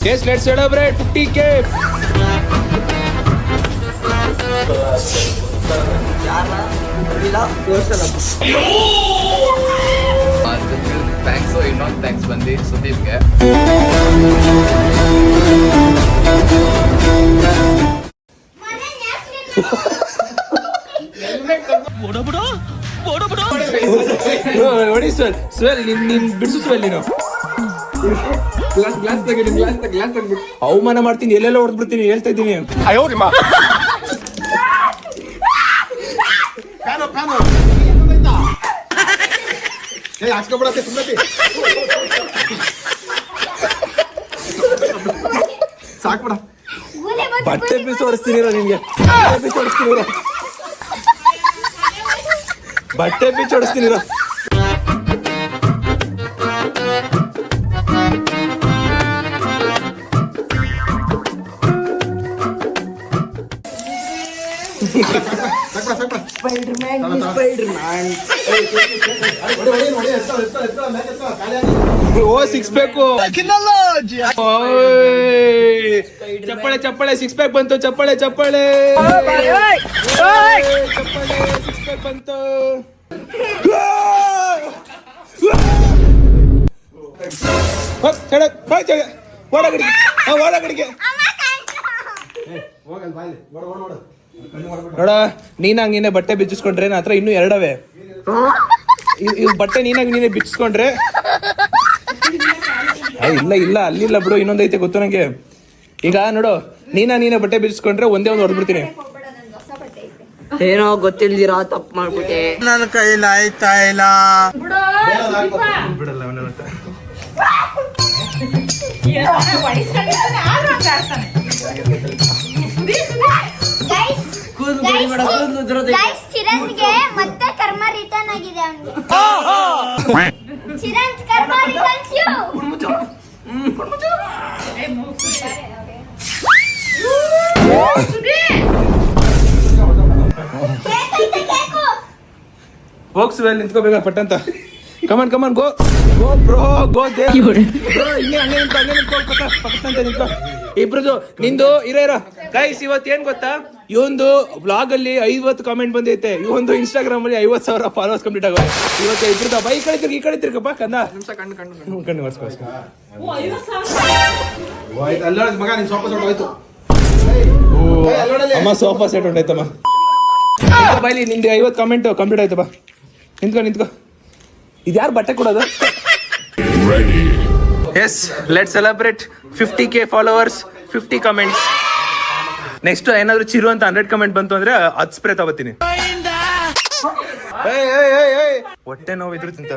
Yes, let's celebrate 50K. Thanks ಇನ್ನೊಂದು thanks ಬಂದು ಸುದೀಪ್ಗೆ. ಅವಮಾನ ಮಾಡ್ತೀನಿ, ಎಲ್ಲೆಲ್ಲ ಹೊಡೆದ್ಬಿಡ್ತೀನಿ, ಹೇಳ್ತಾ ಇದ್ದೀನಿ. ಸಾಕ್ಬಿಡ, ಬಟ್ಟೆ ಪೀಸ್ ಹೊಡಿಸ್ತೀನಿ ನಿಮ್ಗೆ, ಬಟ್ಟೆ ಪೀಸ್ ಹೊಡಿಸ್ತೀನಿ. ಓ ಸಿಕ್ಸ್ ಪ್ಯಾಕು, ಚಪ್ಪಳೆ ಚಪ್ಪಳೆ, ಸಿಕ್ಸ್ ಪ್ಯಾಕ್ ಬಂತು, ಚಪ್ಪಳೆ ಚಪ್ಪಳೆ, ಸಿಕ್ಸ್ ಪ್ಯಾಕ್ ಬಂತು. ಒಳಗಡಿಗೆ ನೋಡ, ನೀನಾಗ ನೀನೆ ಬಟ್ಟೆ ಬಿಚ್ಚಿಸ್ಕೊಂಡ್ರೆ ನನ್ನ ಹತ್ರ ಇನ್ನೂ ಎರಡವೆ. ಇವ್ ಬಟ್ಟೆ ನೀನಾಗ ನೀನೆ ಬಿಚ್ಚಿಸ್ಕೊಂಡ್ರೆ ಇಲ್ಲ ಇಲ್ಲ ಅಲ್ಲಿಲ್ಲ ಬಿಡು, ಇನ್ನೊಂದೈತೆ ಗೊತ್ತು ನಂಗೆ. ಈಗ ನೋಡು, ನೀನೇ ಬಟ್ಟೆ ಬಿಚ್ಚಿಸ್ಕೊಂಡ್ರೆ ಒಂದೇ ಒಂದು ಹೊಡೆದ್ಬಿಡ್ತೀನಿ. ಏನೋ ಗೊತ್ತಿಲ್ದಿರಾ ತಪ್ಪು ಮಾಡ್ಬಿಟ್ಟೆ, ನನ್ನ ಕೈಲಿ ಆಯ್ತಾ ಇಲ್ಲ. ಬಿಡಲ್ಲ ಅವನಂತ. ಚಿರಂತ್ಗೆ ಮತ್ತೆ ಕರ್ಮ ರಿಟರ್ನ್ ಆಗಿದೆ ಅವನಿಗೆ. ಚಿರಂತ್ ಕರ್ಮ ರಿಟರ್ನ್ಸ್ ಯು. ಹೋಗ್ಸುವೆ, ನಿಂತ್ಕೋಬೇಕ ಪಟ್ಟಂತ. Come on come on go go bro, go ದೇ ಬ್ರೋ. ಹಂಗೆ ಪಕ್ಕಂತ ನಿಂತ್ಕೋ. ಇಬ್ರದು ನಿಂದು ಇರೋ ಗೈಸ್. ಇವತ್ತು ಏನ್ ಗೊತ್ತಾ, ಇವೊಂದು ಬ್ಲಾಗ್ ಅಲ್ಲಿ 50 ಕಾಮೆಂಟ್ ಬಂದೈತೆ, ಇವೊಂದು ಇನ್ಸ್ಟಾಗ್ರಾಮ್ ಅಲ್ಲಿ 50,000 ಫಾಲೋವರ್ಸ್ ಕಂಪ್ಲೀಟ್ ಆಗೋದು. ಇವತ್ತು ಇಬ್ರದ ಬೈ ಈ ಕಡೆ ತಿರ್ಗಪ್ಪ ಕಂದ ಕಣ್ಣು ವರ್ಷ ಮಗ ನಿನ್ ಸೋಫಾ ಸೆಟ್ ಹೋಯ್ತು. ಅಮ್ಮ ಸೋಫಾ ಸೆಟ್ ಹೊಂಟೈತಮ್ಮ. ಬೈಲಿ ನಿಂದು 50 ಕಾಮೆಂಟ್ ಕಂಪ್ಲೀಟ್ ಆಯ್ತಪ್ಪ. ನಿಂತ್ಕೋ. ಇದ್ಯಾರು ಬಟ್ಟೆ ಕೊಡೋದು? Yes, let celebrate 50K followers, 50 comments. Next ಏನಾದ್ರು ಚಿರು ಅಂತ 100 ಕಮೆಂಟ್ ಬಂತು ಅಂದ್ರೆ 10 ಸ್ಪ್ರೇ ತಗೋತೀನಿ. ಹೊಟ್ಟೆ ನೋವು ಇದ್ರು ತಿಂತ.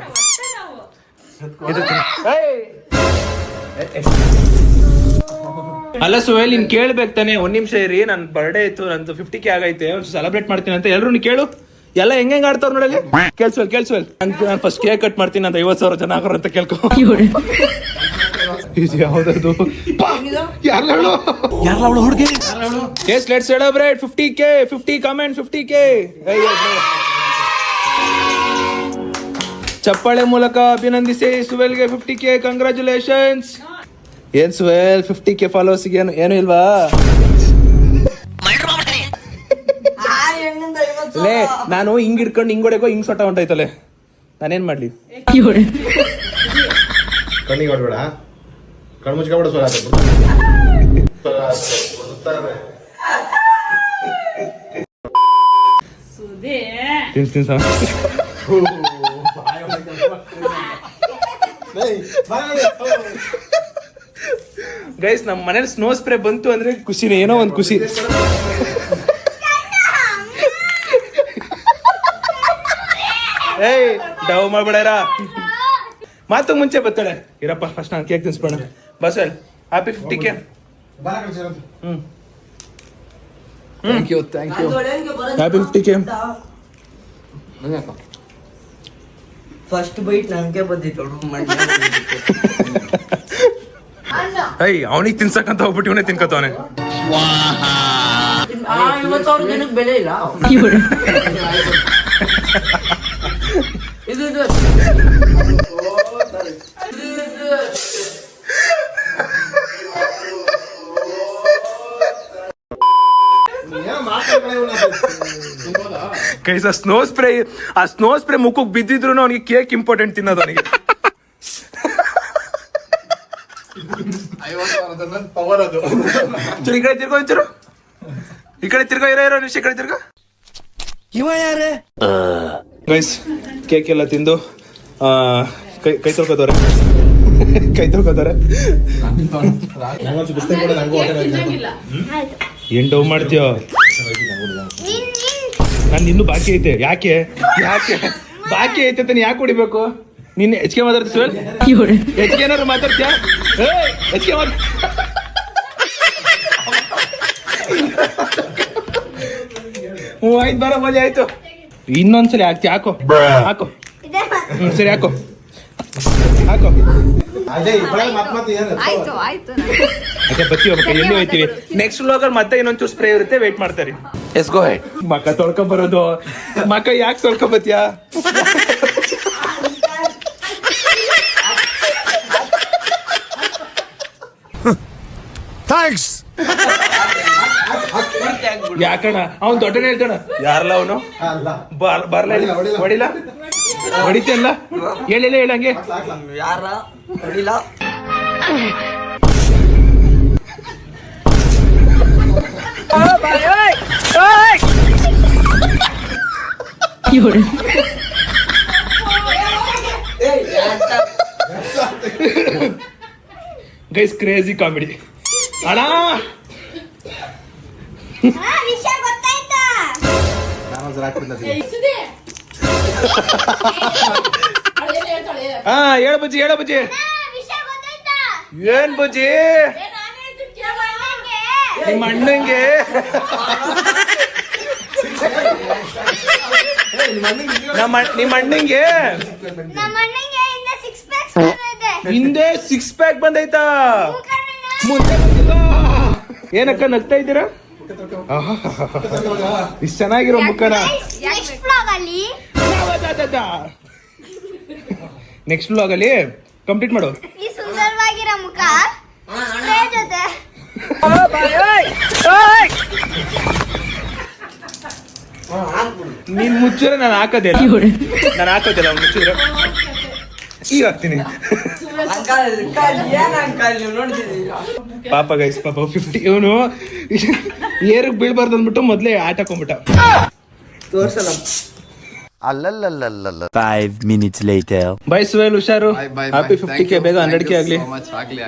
ಅಲ್ಲ ಸುಹೇಲ್, ನೀನ್ ಕೇಳ್ಬೇಕು ತಾನೆ, ಒಂದ್ ನಿಮಿಷ ಇರಿ. ನನ್ ಬರ್ಡೇ ಇತ್ತು, ನಂದು 50K ಆಗೈತೆ, ಒಂದು ಸೆಲೆಬ್ರೇಟ್ ಮಾಡ್ತೀನಿ ಅಂತ ಎಲ್ರು ಕೇಳು. ಎಲ್ಲ ಹೆಂಗ್ ಆಡ್ತಾವ್ರ ನೋಡಲ್ಲಿ. ಕೇಳ್ಸುವಲ್ ನಾನು ಫಸ್ಟ್ ಕೇಕ್ ಕಟ್ ಮಾಡ್ತೀನಿ ಅಂತ 50,000 ಜನ ಆಗೋರು ಅಂತ ಕೇಳ್ಕೊ. ಯಾವ್ದದು? ಯಾರು ಹುಡುಗಿ? Yes, let's celebrate 50K, 50 comment, 50K. ಚಪ್ಪಾಳೆ ಮೂಲಕ ಅಭಿನಂದಿಸಿ ಸುಹೇಲ್ಗೆ 50K ಕಂಗ್ರಾಚುಲೇಷನ್ಸ್. ಏನ್ ಸುಹೇಲ್, 50K ಫಾಲೋವರ್ಸ್ ಏನು ಇಲ್ವಾ? ಲೇ, ನಾನು ಹಿಂಗ್ ಹಿಡ್ಕೊಂಡು ಹಿಂಗ್ ಹೊಡೆಗೋ, ಹಿಂಗ್ ಸೊಟ್ಟ ಹೊಂಟೈತಲೆ, ನಾನೇನ್ ಮಾಡ್ಲಿ? ಕಣ್ಣಿಗೆ ಹೊಡ್ಬೇಡ, ಕಣ್ಣು ಮುಚ್ಕೊಬೇಡ. ಗೈಸ್, ನಮ್ಮ ಮನೇಲಿ ಸ್ನೋ ಸ್ಪ್ರೇ ಬಂತು ಅಂದ್ರೆ ಖುಷಿನೇ, ಏನೋ ಒಂದು ಖುಷಿ. ಏಯ್, ಡವ್ ಮಾಡ್ಬೇಡ, ಮಾತು ಮುಂಚೆ ಬರ್ತಾಳೆ. ಇರಪ್ಪ, ಫಸ್ಟ್ ನಾನು ಕೇಕ್ ತಿನ್ಸ್ಬೋಣ. ಬಸ್ happy 50K. Thank you happy 50K. First bite ನಂಗೆ ಬಂದಿತ್ತು. ಅವನಿಗೆ ತಿನ್ಸಕ್ಕಂತ ಹೋಗ್ಬಿಟ್ಟು ಇವನೇ ತಿನ್ಕತ್ತವನೆ. 50,000 ಜನಕ್ಕೆ ಬೆಲೆ ಇಲ್ಲ. ಇದು ಗೈಸ್ ಆ ಸ್ನೋ ಸ್ಪ್ರೇ ಮುಖಕ್ಕೆ ಬಿದ್ದಿದ್ರು ಅವನಿಗೆ ಕೇಕ್ ಇಂಪಾರ್ಟೆಂಟ್ ತಿನ್ನೋದು ಅವನಿಗೆ. ಪವರ್ ಅದು. ಈ ಕಡೆ ತಿರ್ಗೋ ಒಂಚೂರು, ಈ ಕಡೆ ತಿರ್ಗೋ, ಇರೋ ನಿಮಿಷ ಈ ಕಡೆ ತಿರ್ಗೋ. ಗೈಸ್ ಕೇಕ್ ಎಲ್ಲ ತಿಂದು ಕೈ ತೊಳ್ಕೋತಾರೆ. ನಂಗೊಂದು ಬಿಸ್ಕೆಟ್ ಕೊಡು, ನಂಗೂ ಹೊಟ್ಟೆ ನೋಯ್ತು. ಏನ್ ಡೌ ಮಾಡ್ತೀಯೋ? ನಾನು ಇನ್ನೂ ಬಾಕಿ ಐತೆ. ಯಾಕೆ ಬಾಕಿ ಐತೆ ಅಂತ ಯಾಕೆ ಹೊಡಿಬೇಕು? ನೀನ್ ಹೆಚ್ಚಿಗೆ ಮಾತಾಡ್ತೀವಿ, ಹೆಚ್ಚಿಗೆ ಏನಾದ್ರು ಮಾತಾಡ್ತೀಯ? ಹೆಚ್ಚಿಗೆ ಆಯ್ತು, ಬರೋ ಮಜಾ ಆಯ್ತು. ಇನ್ನೊಂದ್ಸಲಿ ಹಾಕ್ತಿ, ಹಾಕೋ ಸರಿ, ಹಾಕೋ ಅದೇ ಮತ್ತೆ ಏನು ಯಾಕೆ ಬತ್ತಿ ಹೋಗ್ಬೇಕು, ಎಲ್ಲಿ ಹೋಗ್ತೀವಿ? ನೆಕ್ಸ್ಟ್ ವ್ಲಾಗಲ್ಲಿ ಮತ್ತೆ ಇನ್ನೊಂಚೂರು ಸ್ಪ್ರೇ ಇರುತ್ತೆ, ವೇಟ್ ಮಾಡ್ತಾರೆ. Yes go head. ಮಕ್ಕ ತೊಳ್ಕೊ ಬರೋದು, ಮಕ್ಕ ಯಾಕೆ ತೊಳ್ಕೊ ಬತ್ತೀಯಾ? ಥ್ಯಾಂಕ್ಸ್. ಯಾಕಣ್ಣ ಅವ್ನು ದೊಡ್ಡನೇ ಹೇಳ್ತಾನ, ಯಾರಲ್ಲ ಅವನು ಬರ್ಲ ಹೊಡಿಲ್ಲ, ಹೊಡಿತಲ್ಲ, ಹೇಳಿಲ್ಲ ಹೇಳಂಗೆ. ಯಾರ ಹೊಡಿಲ್ಲ. ಗೈಸ್ ಕ್ರೇಜಿ ಕಾಮಿಡಿ ಅಣ್ಣ. ವಿಷಯ ಗೊತ್ತಾಯ್ತಾ? ಹಾ ಹೇಳ ಬಜ್ಜಿ, ವಿಷಯ ಗೊತ್ತಾಯ್ತಾ? ಏನ್ ಬಜ್ಜಿ? ನಿಮ್ಮ ಅಣ್ಣಂಗೆ ನಿಮ್ಮ ಅಣ್ಣಂಗೆ ನಮ್ಮ ಅಣ್ಣಂಗೆ ಹಿಂದೆ 6 ಪ್ಯಾಕ್ ಬಂದೈತಾ? ಮುಂದೆ ಬಂದಿಲ್ಲ. ಏನಕ್ಕ ನಗ್ತಾ ಇದ್ದೀರಾ? ಇಷ್ಟು ಚೆನ್ನಾಗಿರೋ ಮುಖನ ನೆಕ್ಸ್ಟ್ ವ್ಲಾಗ್ ಅಲ್ಲಿ ಕಂಪ್ಲೀಟ್ ಮಾಡು. ಈ ಸುಂದರವಾಗಿರೋ ಮುಖ ಸ್ಪ್ರೇ ಜೊತೆ ನೀನ್ ಮುಚ್ಚಿದ್ರೆ ನಾನು ಹಾಕೋದಿಲ್ಲ, ಅವ್ನು ಮುಚ್ಚಿದ್ರೆ. ಈಗ ಹಾಕ್ತೀನಿ. ಪಾಪ ಗೈಸ್, ಪಾಪ 50 ಇವನು ಏರಿಗೆ ಬೀಳ್ಬಾರ್ದು ಅಂದ್ಬಿಟ್ಟು ಮೊದ್ಲೇ ಆಟ ಹಾಕೊಂಡ್ಬಿಟ್ಟ. ತೋರ್ಸಲ್ಲ. 5 minutes later. ಬೈ ಸುಹೇಲ್, ಹುಷಾರು. ಹ್ಯಾಪಿ 50K, ಬೇಗ 100K ಆಗ್ಲಿ.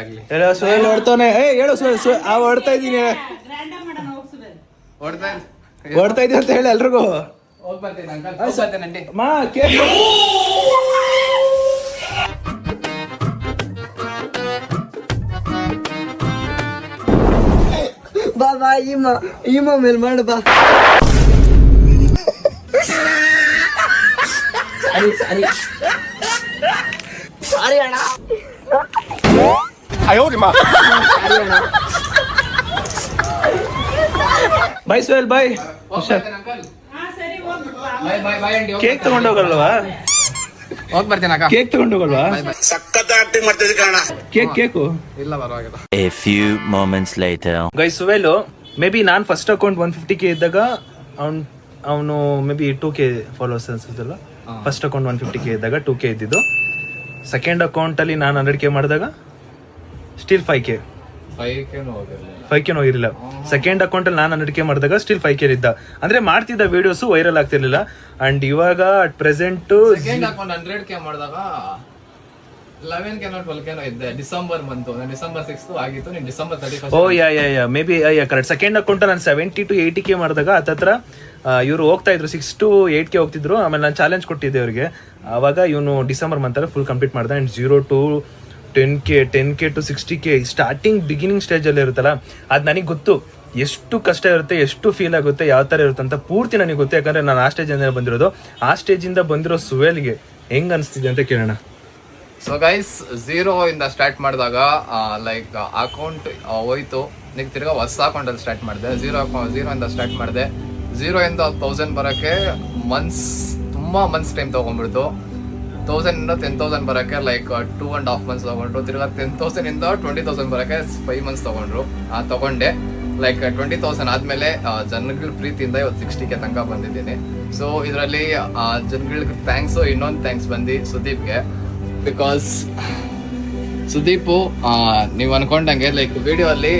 ಆಗ್ಲಿ. ಹೇಳೋ ಸುಹೇಲ್ ಹೊಡ್ತಾನೆ. ಹೇಳು ಸುಹೇಲ್, ಹೊಡ್ತಾ ಇದ್ದೀನಿ, ಹೊಡ್ತಾ ಇದೀನಿ ಅಂತ ಹೇಳಿ ಎಲ್ರಿಗೂ. ಮಾ ಕೇಕ್ ಬಾ ಈಮ ಮೇಲ್ ಮಾಡು ಬಾ. ಸಾರಿ ಅಣ್ಣ. By Suhail, by. ಹುಷಾರ್. ಕೇಕ್ ತಗೊಂಡೋಗಲ್ವಾ? ಹೋಗ್ ಬರ್ತೀನಿ ಅಕ್ಕ. ಕೇಕ್ ತಗೊಂಡೋಗಲ್ವಾ? ಕೇಕು ಇಲ್ಲ, ಪರವಾಗಿಲ್ಲ. A few moments later. Guy Suhail maybe ನಾನು ಫಸ್ಟ್ ಅಕೌಂಟ್ 150K ಇದ್ದಾಗ ಅವನು ಮೇ ಬಿ 2K ಫಾಲೋವರ್ಸ್ ಅನ್ಸುತ್ತಲ್ಲ. ಫಸ್ಟ್ ಅಕೌಂಟ್ 150K ಇದ್ದಾಗ 2K ಇದ್ದಿದ್ದು. ಸೆಕೆಂಡ್ ಅಕೌಂಟ್ ಅಲ್ಲಿ ನಾನು 100K ಮಾಡಿದಾಗ ಸ್ಟಿಲ್ 5K ಹೋಗಿರಲಿಲ್ಲ. ಸೆಕೆಂಡ್ ಅಕೌಂಟ್ ಅಲ್ಲಿ ನಾನು 100K ಮಾಡಿದಾಗ ಸ್ಟಿಲ್ 5K ಇದ್ದ. ಅಂದ್ರೆ ಮಾಡ್ತಿದ್ದ ವಿಡಿಯೋಸ್ ವೈರಲ್ ಆಗ್ತಿರ್ಲಿಲ್ಲ. ಅಂಡ್ ಇವಾಗ ಅಟ್ ಪ್ರೆಸೆಂಟ್ 100K ಮಾಡಿದಾಗ 11K 12K ಇದ್ದೆ. ಡಿಸೆಂಬರ್ ಮಂತ್, ಡಿಸೆಂಬರ್ 6 ಆಗಿತ್ತು. ನೀನು December 31. Oh yeah maybe correct. Second account ನಾನು 70 to 80K ಮಾಡಿದಾಗ ಹತ್ತತ್ರ ಇವರು ಹೋಗ್ತಾ ಇದ್ರು, 6 to 8K ಹೋಗ್ತಿದ್ರು. ಆಮೇಲೆ ನಾನು ಚಾಲೆಂಜ್ ಕೊಟ್ಟಿದ್ದೆ ಅವ್ರಿಗೆ. ಅವಾಗ ಇವನು ಡಿಸೆಂಬರ್ ಮಂತಲ್ಲಿ ಫುಲ್ ಕಂಪ್ಲೀಟ್ ಮಾಡ್ದೆ. And 0 to 10K to 60K starting beginning ಸ್ಟೇಜಲ್ಲಿ ಇರುತ್ತಲ್ಲ, ಅದು ನನಗೆ ಗೊತ್ತು ಎಷ್ಟು ಕಷ್ಟ ಇರುತ್ತೆ, ಎಷ್ಟು ಫೀಲ್ ಆಗುತ್ತೆ, ಯಾವ ಥರ ಇರುತ್ತೆ ಅಂತ ಪೂರ್ತಿ ನನಗೆ ಗೊತ್ತು. ಯಾಕಂದರೆ ನಾನು ಆ ಸ್ಟೇಜಿಂದ ಬಂದಿರೋದು. ಆ ಸ್ಟೇಜಿಂದ ಬಂದಿರೋ ಸುಹೇಲ್ಗೆ ಹೆಂಗೆ ಅನಿಸ್ತಿದೆ ಅಂತ ಕೇಳೋಣ. ಸೊ ಗೈಸ್, 0 ಇಂದ ಸ್ಟಾರ್ಟ್ ಮಾಡಿದಾಗ ಲೈಕ್ ಅಕೌಂಟ್ ಹೋಯ್ತು. ನೀವು ತಿರ್ಗಾ ಹೊಸ ಅಕೌಂಟಲ್ಲಿ ಸ್ಟಾರ್ಟ್ ಮಾಡಿದೆ. 0 ಇಂದ ಸ್ಟಾರ್ಟ್ ಮಾಡಿದೆ. 0 ಇಂದ 1000 ಬರೋಕ್ಕೆ ತುಂಬ ಮಂತ್ಸ್ ಟೈಮ್ ತೊಗೊಂಡ್ಬಿಡ್ತು. 1000 ಇಂದ 10,000 ಬರೋಕ್ಕೆ ಲೈಕ್ 2.5 months ತೊಗೊಂಡ್ರು. ತಿರ್ಗಾ 10,000 ಇಂದ 20,000 ಬರೋಕ್ಕೆ 5 months ತೊಗೊಂಡೆ. ಲೈಕ್ 20,000 ಆದ್ಮೇಲೆ ಜನಗಳ ಪ್ರೀತಿಯಿಂದ ಇವತ್ತು 60K ತನಕ ಬಂದಿದ್ದೀನಿ. ಸೊ ಇದರಲ್ಲಿ ಜನಗಳಿಗೆ ಥ್ಯಾಂಕ್ಸು, ಇನ್ನೊಂದು ಥ್ಯಾಂಕ್ಸ್ ಬಂದು ಸುದೀಪ್ಗೆ. ಬಿಕಾಸ್ ಸುದೀಪು ನೀವು ಅನ್ಕೊಂಡಂಗೆ ಲೈಕ್ ವಿಡಿಯೋ ಅಲ್ಲಿ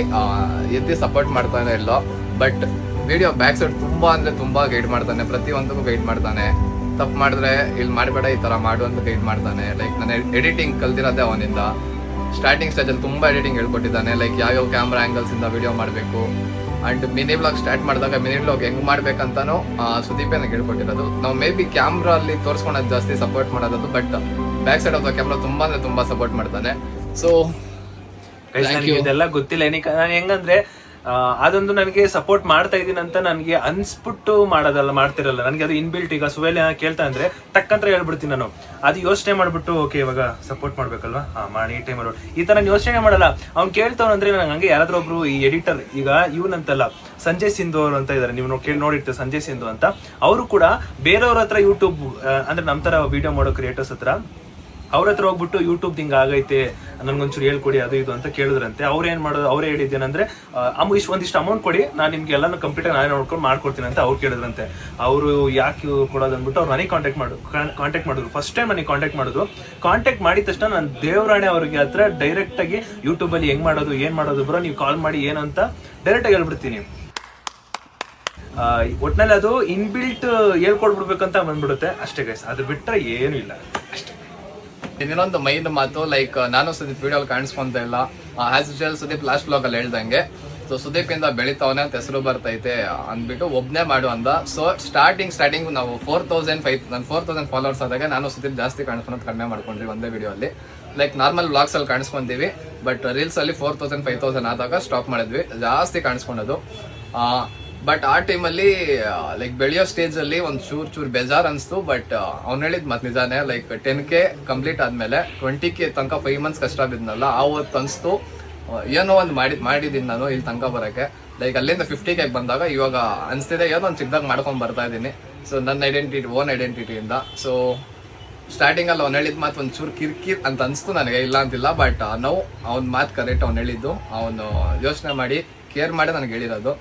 ಎದ್ದು ಸಪೋರ್ಟ್ ಮಾಡ್ತಾನೆ ಇಲ್ಲೋ, ಬಟ್ ವಿಡಿಯೋ ಬ್ಯಾಕ್ ಸೈಡ್ ತುಂಬಾ ಅಂದ್ರೆ ತುಂಬಾ ಗೈಡ್ ಮಾಡ್ತಾನೆ, ಪ್ರತಿಯೊಂದಕ್ಕೂ ಗೈಡ್ ಮಾಡ್ತಾನೆ. ತಪ್ಪು ಮಾಡಿದ್ರೆ ಇಲ್ಲಿ ಮಾಡಬೇಡ, ಈ ತರ ಮಾಡು ಅಂತ ಗೈಡ್ ಮಾಡ್ತಾನೆ. ಲೈಕ್ ನಾನು ಎಡಿಟಿಂಗ್ ಕಲ್ತಿರೋದೇ ಅವನಿಂದ. ಸ್ಟಾರ್ಟಿಂಗ್ ಸ್ಟೇಜಲ್ಲಿ ತುಂಬಾ ಎಡಿಟಿಂಗ್ ಹೇಳ್ಕೊಟ್ಟಿದ್ದಾನೆ, ಲೈಕ್ ಯಾವ ಕ್ಯಾಮ್ರಾ ಆಂಗಲ್ಸ್ ಇಂದ ವಿಡಿಯೋ ಮಾಡಬೇಕು. ಅಂಡ್ ಮಿನಿ ಬ್ಲಾಗ್ ಸ್ಟಾರ್ಟ್ ಮಾಡಿದಾಗ ಮಿನಿ ಬ್ಲಾಗ್ ಹೆಂಗ್ ಮಾಡ್ಬೇಕಂತಾನು ಸುದೀಪೇ ನನಗೆ ಹೇಳ್ಕೊಟ್ಟಿರೋದು. ನಾವು ಮೇ ಬಿ ಕ್ಯಾಮ್ರಾ ಅಲ್ಲಿ ತೋರಿಸ್ಕೊಳೋದು ಜಾಸ್ತಿ ಸಪೋರ್ಟ್ ಮಾಡೋದು, but back side of the camera ತುಂಬಾ ಅಂದ್ರೆ ತುಂಬಾ ಸಪೋರ್ಟ್ ಮಾಡ್ತಾನೆ. ಸೊ ಇದೆಲ್ಲ ಗೊತ್ತಿಲ್ಲ ನಾನು ಹೆಂಗಂದ್ರೆ ಅದೊಂದು ನನಗೆ ಸಪೋರ್ಟ್ ಮಾಡ್ತಾ ಇದೀನಿ ಅಂತ ನನಗೆ ಅನ್ಸ್ಬಿಟ್ಟು ಮಾಡ್ತಿರಲ್ಲ. ನನಗೆ ಅದು ಇನ್ಬಿಲ್ಟ್. ಈಗ ಸುವೇಲ್ ಕೇಳ್ತಾ ಅಂದ್ರೆ ಟಕ್ಕಂತ ಹೇಳ್ಬಿಡ್ತೀನಿ ನಾನು. ಅದು ಯೋಚನೆ ಮಾಡ್ಬಿಟ್ಟು ಓಕೆ ಇವಾಗ ಸಪೋರ್ಟ್ ಮಾಡ್ಬೇಕಲ್ವಾ, ಮಾಡಿ ಈ ಟೈಮಲ್ಲಿ ಈ ತರ ಯೋಚನೆ ಮಾಡಲ್ಲ. ಅವ್ನು ಕೇಳ್ತಾವಂದ್ರೆ ನಂಗೆ ಹಂಗೆ ಯಾರಾದ್ರೂ ಒಬ್ರು ಈ ಎಡಿಟರ್, ಈಗ ಇವನಂತಲ್ಲ ಸಂಜಯ್ ಸಿಂಧು ಅವರು ಅಂತ ಇದಾರೆ, ನೀವು ನೋಡಿರ್ತೀವಿ ಸಂಜಯ್ ಸಿಂಧು ಅಂತ. ಅವರು ಕೂಡ ಬೇರೆಯವ್ರ ಹತ್ರ ಯೂಟ್ಯೂಬ್ ಅಂದ್ರೆ ನಮ್ ತರ ವಿಡಿಯೋ ಮಾಡೋ ಕ್ರಿಯೇಟರ್ಸ್ ಹತ್ರ ಅವ್ರ ಹತ್ರ ಹೋಗ್ಬಿಟ್ಟು ಯೂಟ್ಯೂಬ್ ಹಿಂಗ ಆಗೈತೆ ನನ್ಗೊಂಚೂರು ಹೇಳ್ಕೊಡಿ ಅದು ಇದು ಅಂತ ಕೇಳಿದ್ರಂತೆ. ಅವ್ರು ಏನ್ ಮಾಡೋದು, ಅವ್ರೇ ಹೇಳಿದ್ದೇನಂದ್ರೆ ಒಂದಿಷ್ಟು ಅಮೌಂಟ್ ಕೊಡಿ, ನಾನು ನಿಮ್ಗೆ ಎಲ್ಲಾನು ಕಂಪ್ಯೂಟರ್ ನಾನೇ ನೋಡ್ಕೊಂಡು ಮಾಡ್ಕೊಡ್ತೀನಿ ಅಂತ ಅವ್ರು ಕೇಳಿದ್ರಂತೆ. ಅವರು ಯಾಕೆ ಕೊಡೋದು ಅಂದ್ಬಿಟ್ಟು ಅವ್ರು ನನಗೆ ಕಾಂಟ್ಯಾಕ್ಟ್ ಮಾಡಿದ್ರು. ಫಸ್ಟ್ ಟೈಮ್ ನನಗೆ ಕಾಂಟ್ಯಾಕ್ಟ್ ಮಾಡಿದ ತಕ್ಷಣ ನಾನು ದೇವರಾಣೆ ಅವ್ರಿಗೆ ಹತ್ರ ಡೈರೆಕ್ಟ್ ಆಗಿ ಯೂಟ್ಯೂಬ್ ಅಲ್ಲಿ ಹೆಂಗ್ ಮಾಡೋದು ಏನ್ ಮಾಡೋದು ಬ್ರೋ ನೀವು ಕಾಲ್ ಮಾಡಿ ಏನಂತ ಡೈರೆಕ್ಟ್ ಆಗಿ ಹೇಳ್ಬಿಡ್ತೀನಿ. ಒಟ್ನಲ್ಲಿ ಅದು ಇನ್ಬಿಲ್ಟ್ ಹೇಳ್ಕೊಡ್ಬಿಡ್ಬೇಕಂತ ಬಂದ್ಬಿಡುತ್ತೆ ಅಷ್ಟೇ ಗೈಸ್. ಅದು ಬಿಟ್ರೆ ಏನು ಇಲ್ಲ ಅಷ್ಟೇ. ಇನ್ನೊಂದು ಮೈನ್ ಮಾತು, ಲೈಕ್ ನಾನು ಸುದೀಪ್ ವಿಡಿಯೋ ಕಾಣಿಸ್ಕೊಂತ ಇಲ್ಲ. As usual Sudeep last blog ಅಲ್ಲಿ ಹೇಳ್ದಂಗೆ, ಸೊ ಸುದೀಪ್ ಇಂದ ಬೆಳಿತಾವನೆ ಅಂತ ಹೆಸರು ಬರ್ತೈತೆ ಅಂದ್ಬಿಟ್ಟು ಒಬ್ನೇ ಮಾಡು ಅಂದ. ಸೊ ಸ್ಟಾರ್ಟಿಂಗ್ ನಾವು 4,000 ಫಾಲೋವರ್ಸ್ ಆದಾಗ ನಾನು ಸುದೀಪ್ ಜಾಸ್ತಿ ಕಾಣಿಸ್ಕೊಳೋದು ಕಡಿಮೆ ಮಾಡ್ಕೊಂಡ್ರಿ ಒಂದೇ ವಿಡಿಯೋ ಅಲ್ಲಿ. ಲೈಕ್ ನಾರ್ಮಲ್ ವ್ಲಾಗ್ಸ್ ಅಲ್ಲಿ ಕಾಣಿಸ್ಕೊಂತೀವಿ, ಬಟ್ ರೀಲ್ಸ್ ಅಲ್ಲಿ 4,000 5,000 ಆದಾಗ ಸ್ಟಾಪ್ ಮಾಡಿದ್ವಿ, ಜಾಸ್ತಿ ಕಾಣಿಸ್ಕೊಳೋದು. ಬಟ್ ಆ ಟೈಮಲ್ಲಿ ಲೈಕ್ ಬೆಳೆಯೋ ಸ್ಟೇಜ್ ಅಲ್ಲಿ ಒಂದು ಚೂರ್ ಬೇಜಾರ್ ಅನ್ಸ್ತು. ಬಟ್ ಅವ್ನು ಹೇಳಿದ್ ಮತ್ ನಿಜಾನೇ, ಲೈಕ್ 10K ಕಂಪ್ಲೀಟ್ ಆದ್ಮೇಲೆ 20K ತನಕ 5 months ಕಷ್ಟ ಬಿದ್ನಲ್ಲ, ಆವತ್ತು ಅನ್ಸ್ತು ಏನೋ ಒಂದು ಮಾಡಿದೀನಿ ನಾನು ಇಲ್ಲಿ ತನಕ ಬರಕ್ಕೆ. ಲೈಕ್ ಅಲ್ಲಿಂದ 50K ಬಂದಾಗ ಇವಾಗ ಅನ್ಸ್ತಿದೆ ಏನೋ ಒಂದು ಚಿಕ್ಕದಾಗ ಮಾಡ್ಕೊಂಡ್ ಬರ್ತಾ ಇದ್ದೀನಿ. ಸೊ ನನ್ನ ಓನ್ ಐಡೆಂಟಿಟಿಯಿಂದ. ಸೊ ಸ್ಟಾರ್ಟಿಂಗ್ ಅಲ್ಲಿ ಅವ್ನು ಹೇಳಿದ್ ಮಾತು ಒಂಚೂರು ಕಿರ್ಕಿರ್ ಅಂತ ಅನ್ಸ್ತು ನನಗೆ, ಇಲ್ಲ ಅಂತಿಲ್ಲ. ಬಟ್ ನಾವು ಅವ್ನ ಮಾತು ಕರೆಕ್ಟ್, ಅವ್ನು ಹೇಳಿದ್ದು ಅವನು ಯೋಚನೆ ಮಾಡಿ ಕೇರ್ ಮಾಡಿ ನನಗೆ ಹೇಳಿರೋದು.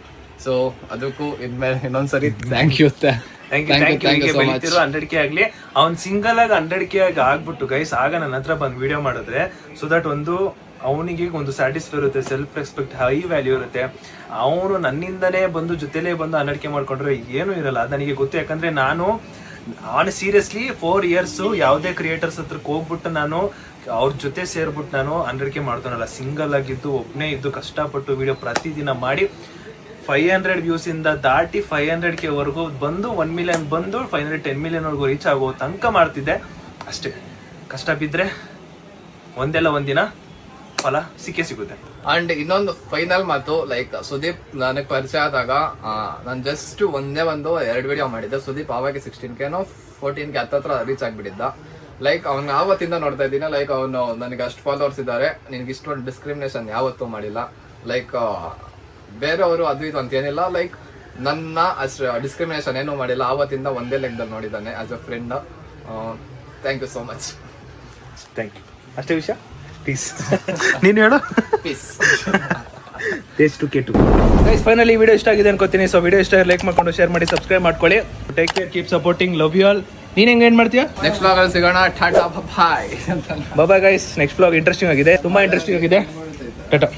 ಸೊ ಅದಕ್ಕೂ ಇದ್ಮೇಲೆ ಇನ್ನೊಂದ್ಸರಿ ಥ್ಯಾಂಕ್ ಯು. ಬೆಳಿತಿರೋ 100K ಆಗ್ಲಿ, ಅವ್ನ್ ಸಿಂಗಲ್ ಆಗಿ 100K ಆಗಿ ಆಗ್ಬಿಟ್ಟು ಗೈಸ್ ಆಗ ನನ್ನ ಹತ್ರ ಬಂದು ವಿಡಿಯೋ ಮಾಡಿದ್ರೆ, ಸೊ ದಟ್ ಅವನಿಗೆ ಒಂದು ಸ್ಯಾಟಿಸ್ಫೈ ಇರುತ್ತೆ, ಸೆಲ್ಫ್ ರೆಸ್ಪೆಕ್ಟ್, ಹೈ ವ್ಯಾಲ್ಯೂ ಇರುತ್ತೆ. ಅವನು ನನ್ನಿಂದನೇ ಜೊತೆಲೇ ಬಂದು 100K ಮಾಡ್ಕೊಂಡ್ರೆ ಏನೂ ಇರಲ್ಲ. ಅದು ನನಗೆ ಗೊತ್ತು. ಯಾಕಂದ್ರೆ ನಾನು ಸೀರಿಯಸ್ಲಿ 4 years ಯಾವುದೇ ಕ್ರಿಯೇಟರ್ಸ್ ಹತ್ರಕ್ಕೆ ಹೋಗ್ಬಿಟ್ಟು ನಾನು ಅವ್ರ ಜೊತೆ ಸೇರ್ಬಿಟ್ಟು ನಾನು 100K ಮಾಡ್ತಾನಲ್ಲ, ಸಿಂಗಲ್ ಆಗಿದ್ದು ಒಬ್ಬನೇ ಇದ್ದು ಕಷ್ಟಪಟ್ಟು ವಿಡಿಯೋ ಪ್ರತಿದಿನ ಮಾಡಿ 500 ವ್ಯೂಸ್ ಇಂದ ದಾಟಿ 500K ವರೆಗೂ ಬಂದು 1 million ಬಂದು 510 million ವರೆಗೂ ರೀಚ್ ಆಗೋ ತನಕ ಮಾಡ್ತಿದ್ದೆ ಅಷ್ಟೇ. ಕಷ್ಟ ಬಿದ್ರೆ ಒಂದೆಲ್ಲ ಒಂದಿನ ಫಲ ಸಿಗುತ್ತೆ. ಅಂಡ್ ಇನ್ನೊಂದು ಫೈನಲ್ ಮಾತು, ಲೈಕ್ ಸುದೀಪ್ ನನಗೆ ಪರಿಚಯ ಆದಾಗ ನಾನು ಜಸ್ಟ್ ಒಂದೇ 2 ವಿಡಿಯೋ ಮಾಡಿದ್ದೆ. ಸುದೀಪ್ ಆವಾಗ 16K 14K ಹತ್ತತ್ರ ರೀಚ್ ಆಗ್ಬಿಟ್ಟಿದ್ದ. ಲೈಕ್ ಅವ್ನ ಆವತ್ತಿಂದ ನೋಡ್ತಾ ಇದ್ದೀನಿ, ಲೈಕ್ ಅವನು ನನಗೆ ಅಷ್ಟು ಫಾಲೋವರ್ಸ್ ಇದ್ದಾರೆ, ನಿನ್ಗೆ ಇಷ್ಟೊಂದು ಡಿಸ್ಕ್ರಿಮಿನೇಷನ್ ಯಾವತ್ತೂ ಮಾಡಿಲ್ಲ. ಲೈಕ್ ಬೇರೆಯವರು ಅದು ಇದು ಅಂತ ಏನಿಲ್ಲ, ಲೈಕ್ ನನ್ನ ಅಷ್ಟು ಡಿಸ್ಕ್ರಿಮಿನೇಷನ್ ಏನೂ ಮಾಡಿಲ್ಲ. ಆವತ್ತಿಂದ ಒಂದೇ ಲೆಕ್ಕದಲ್ಲಿ ನೋಡಿದ್ದಾನೆ as a friend. Thank you so much. Thank you. ಅಷ್ಟೇ ವಿಷಯ. ಪೀಸ್. ನೀನು ಹೇಳು. ಪೀಸ್. ಗೈಸ್ ಫೈನಲಿ ವಿಡಿಯೋ ಇಷ್ಟ ಆಗಿದೆ ಅನ್ಕೋತೀನಿ. ಸೊ ವಿಡಿಯೋ ಇಷ್ಟ ಲೈಕ್ ಮಾಡ್ಕೊಂಡು ಶೇರ್ ಮಾಡಿ ಸಬ್ಸ್ಕ್ರೈಬ್ ಮಾಡ್ಕೊಳ್ಳಿ. Take care, keep supporting, love you all. ನೀನ್ ಹೆಂಗ್ ಏನ್ ಮಾಡ್ತೀಯಾ? ನೆಕ್ಸ್ಟ್ ವ್ಲಾಗ್ ಅಲ್ಲಿ ಸಿಗೋಣ. Tata bye. Bye guys. Next vlog interesting ಆಗಿದೆ, ತುಂಬಾ ಇಂಟ್ರೆಸ್ಟಿಂಗ್ ಆಗಿದೆ. ಟಾಟಾ.